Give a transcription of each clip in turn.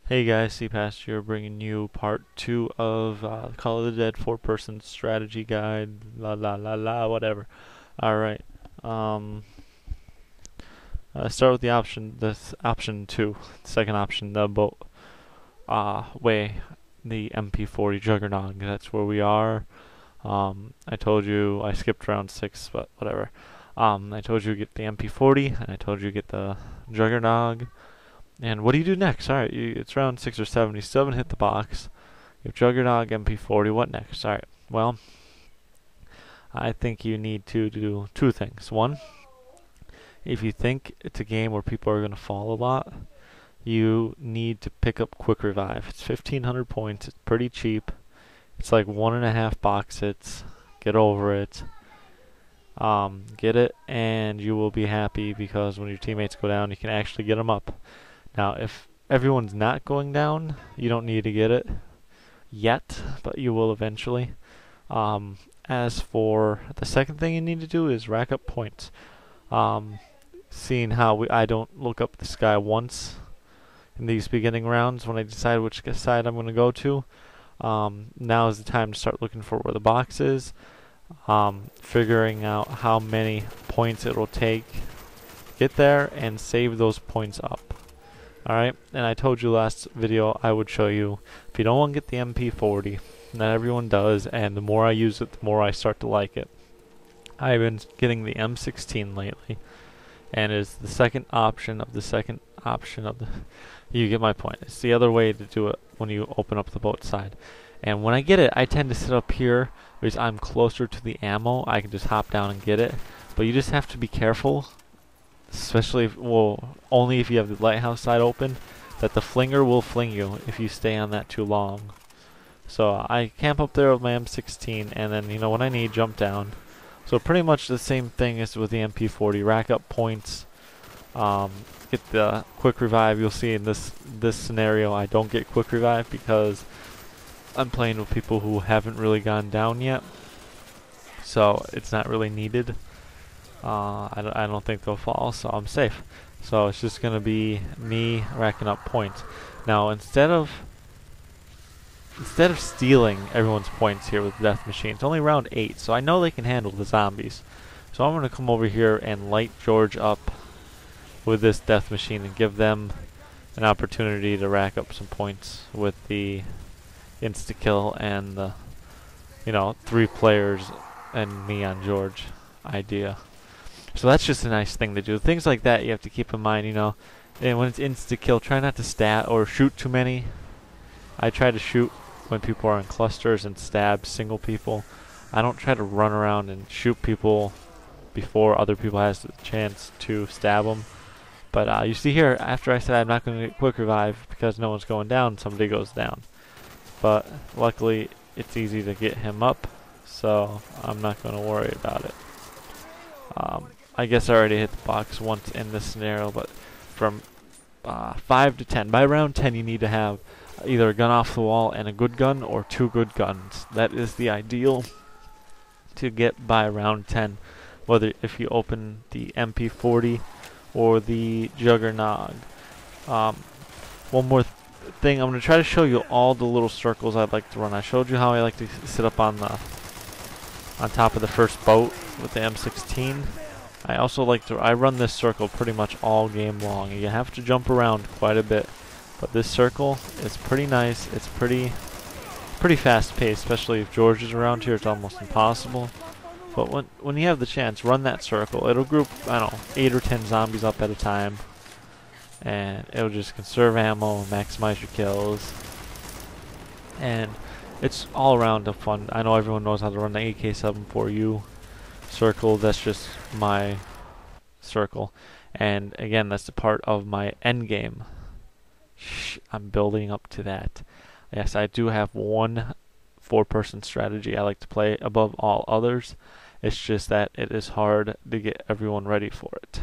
Hey guys, C-Past here bringing you part 2 of Call of the Dead 4-person strategy guide, la la la la, whatever. Alright, um, start with this option 2, second option, the boat, the MP40 Juggernog, that's where we are. I told you, I skipped round 6, but whatever. I told you to get the MP40, and I told you to get the Juggernog. And what do you do next? Alright, it's round 6 or 7. You still haven't hit the box. You have Juggernog, MP40. What next? Alright, well, I think you need to do two things. One, if you think it's a game where people are going to fall a lot, you need to pick up Quick Revive. It's 1,500 points. It's pretty cheap. It's like 1.5 box hits. Get over it. Get it, and you will be happy because when your teammates go down, you can actually get them up. Now, if everyone's not going down, you don't need to get it yet, but you will eventually. As for the second thing you need to do is rack up points. Seeing how I don't look up the sky once in these beginning rounds when I decide which side I'm going to go to. Now is the time to start looking for where the box is, figuring out how many points it will take, get there, and save those points up. Alright, and I told you last video I would show you, if you don't want to get the MP40, not everyone does, and the more I use it, the more I start to like it. I've been getting the M16 lately, and it's the second option of the you get my point. It's the other way to do it when you open up the boat side. And when I get it, I tend to sit up here because I'm closer to the ammo. I can just hop down and get it, but you just have to be careful. Especially only if you have the lighthouse side open, that the flinger will fling you if you stay on that too long. So I camp up there with my M16, and then when I need, jump down. So pretty much the same thing as with the MP40. Rack up points, get the quick revive. You'll see in this scenario I don't get quick revive because I'm playing with people who haven't really gone down yet, so it's not really needed. I don't think they'll fall, so I'm safe. So it's just gonna be me racking up points. Now instead of stealing everyone's points here with the death machine, it's only round 8, so I know they can handle the zombies. So I'm gonna come over here and light George up with this death machine and give them an opportunity to rack up some points with the insta kill and the 3 players and me on George idea. So that's just a nice thing to do. Things like that you have to keep in mind, and when it's insta-kill, try not to stat or shoot too many. I try to shoot when people are in clusters and stab single people. I don't try to run around and shoot people before other people has the chance to stab them. But you see here, after I said I'm not going to get quick revive because no one's going down, somebody goes down. But luckily, it's easy to get him up, so I'm not going to worry about it. I guess I already hit the box once in this scenario, but from 5 to 10. By round 10, you need to have either a gun off the wall and a good gun, or 2 good guns. That is the ideal to get by round 10, whether if you open the MP40 or the Juggernog. One more thing, I'm going to try to show you all the little circles I'd like to run. I showed you how I like to sit up on top of the first boat with the M16. I also I run this circle pretty much all game long. You have to jump around quite a bit, but this circle is pretty nice. It's pretty fast paced, especially if George is around here. It's almost impossible. But when you have the chance, run that circle. It'll group, I don't know, 8 or 10 zombies up at a time, and it'll just conserve ammo, maximize your kills, and it's all around a fun. I know everyone knows how to run the AK-74U circle. That's just my circle, and again, that's the part of my end game. I'm building up to that. Yes, I do have one 4-person strategy I like to play above all others. It's just that it is hard to get everyone ready for it,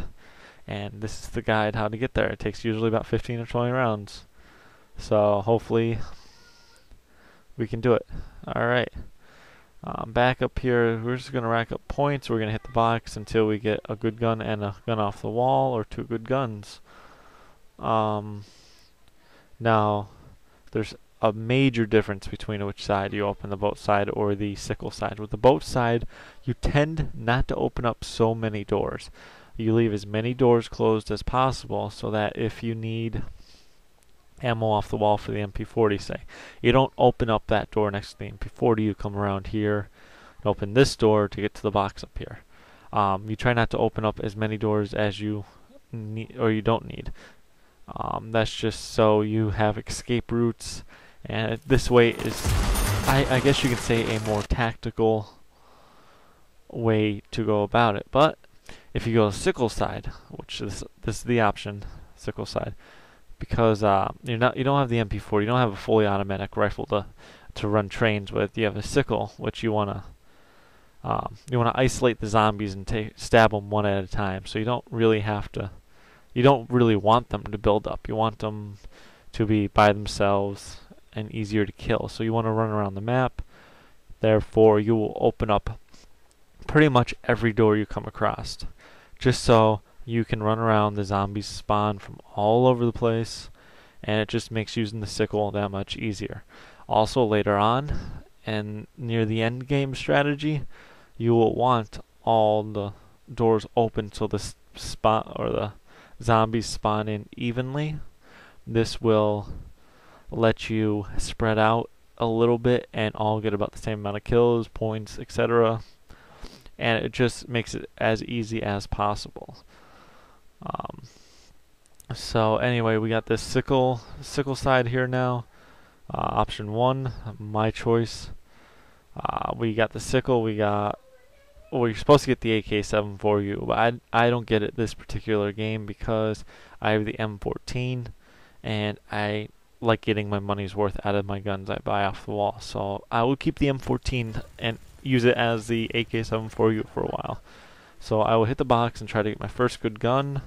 and this is the guide how to get there. It takes usually about 15 or 20 rounds, so hopefully we can do it. Alright. Back up here, we're just going to rack up points. We're going to hit the box until we get a good gun and a gun off the wall, or 2 good guns. Now Now, there's a major difference between which side you open, the boat side or the sickle side. With the boat side, you tend not to open up so many doors. You leave as many doors closed as possible so that if you need ammo off the wall for the MP40, say, you don't open up that door next to the MP40, you come around here and open this door to get to the box up here. You try not to open up as many doors as you need or you don't need. That's just so you have escape routes, and this way is, I guess you can say, a more tactical way to go about it. But if you go to sickle side, which is this is the option, sickle side, because you don't have the MP40, you don't have a fully automatic rifle to run trains with. You have a sickle, which you wanna isolate the zombies and stab them one at a time. So you don't really have to. You don't really want them to build up. You want them to be by themselves and easier to kill. So you want to run around the map. Therefore, you will open up pretty much every door you come across, just so you can run around. The zombies spawn from all over the place, and it just makes using the sickle that much easier. Also, later on, and near the end game strategy, you will want all the doors open so the spot or the zombies spawn in evenly. This will let you spread out a little bit and all get about the same amount of kills, points, etc. And it just makes it as easy as possible. So anyway, we got this sickle side here now. Option 1, my choice. We got the sickle. Well, you're supposed to get the AK-7 for you, but I don't get it this particular game because I have the M14, and I like getting my money's worth out of my guns I buy off the wall. So I will keep the M14 and use it as the AK-7 for you for a while. So I will hit the box and try to get my first good gun,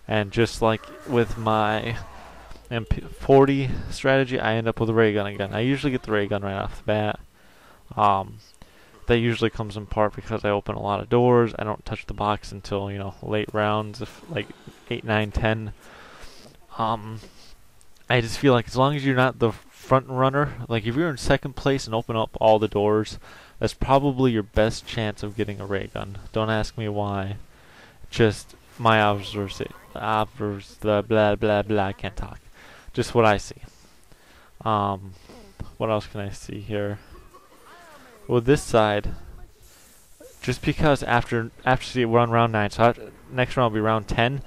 and just like with my MP40 strategy, I end up with a ray gun again. I usually get the ray gun right off the bat. That usually comes in part because I open a lot of doors. I don't touch the box until, late rounds, like 8, 9, 10. I just feel like as long as you're not the front runner, like if you're in second place and open up all the doors, that's probably your best chance of getting a ray gun. Don't ask me why. Just my observation. Blah blah blah. I can't talk. Just what I see. What else can I see here? With this side, just because after we're on round 9, so next round will be round 10,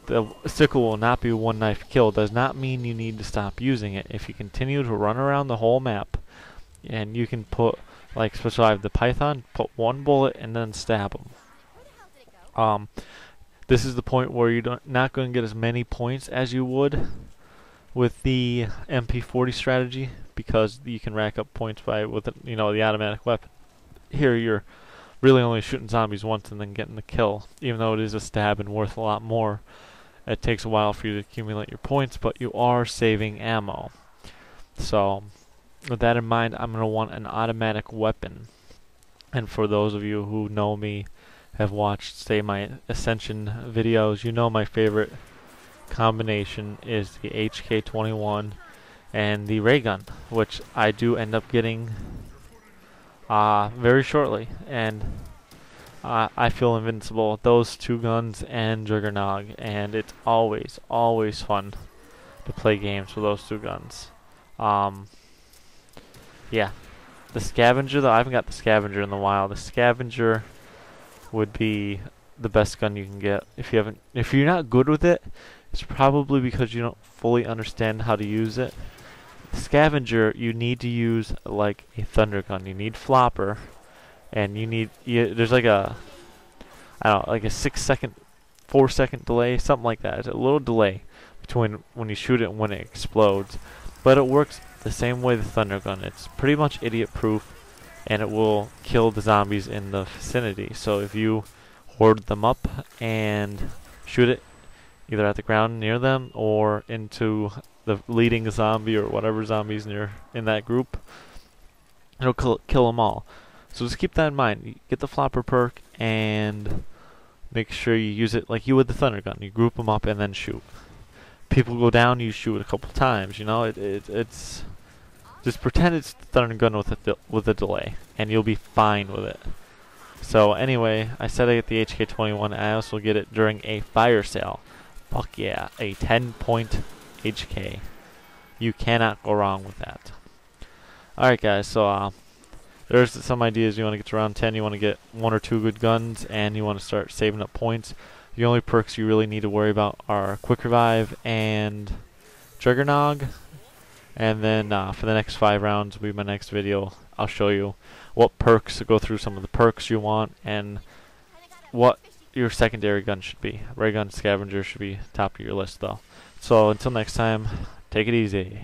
the sickle will not be one knife kill. Does not mean you need to stop using it. If you continue to run around the whole map, and you can put, like, especially I have the Python, put one bullet and then stab them. This is the point where you're not going to get as many points as you would with the MP40 strategy, because you can rack up points with the automatic weapon. Here you're really only shooting zombies once and then getting the kill, even though it is a stab and worth a lot more. It takes a while for you to accumulate your points, but you are saving ammo. So with that in mind, I'm going to want an automatic weapon. And for those of you who know me, have watched, say, my Ascension videos, you know my favorite combination is the HK-21 and the ray gun, which I do end up getting very shortly, and I feel invincible with those two guns and Juggernog, and it's always fun to play games with those two guns. Yeah, the Scavenger though, I haven't got the Scavenger in a while. The Scavenger would be the best gun you can get. If you're not good with it, it's probably because you don't fully understand how to use it. Scavenger, you need to use like a thunder gun. You need flopper, and there's like a 6-second, 4-second delay, something like that. It's a little delay between when you shoot it and when it explodes, but it works the same way the thunder gun. It's pretty much idiot proof, and it will kill the zombies in the vicinity. So if you hoard them up and shoot it either at the ground near them or into the leading zombie or whatever zombies in that group, it'll kill them all. So just keep that in mind. You get the flopper perk and make sure you use it like you would the thunder gun. You group them up and then shoot. people go down, you shoot a couple times. You know, it's just pretend it's the thunder gun with a delay, and you'll be fine with it. So anyway, I said I get the HK21. I also get it during a fire sale. Fuck yeah, a 10-point HK. You cannot go wrong with that. Alright guys, so there's some ideas. You want to get to round 10, you want to get 1 or 2 good guns, and you want to start saving up points. The only perks you really need to worry about are Quick Revive and Trigger Nog. And then for the next 5 rounds will be my next video. I'll show you what perks, go through some of the perks you want, and what your secondary gun should be. Ray Gun Scavenger should be top of your list though. So until next time, take it easy.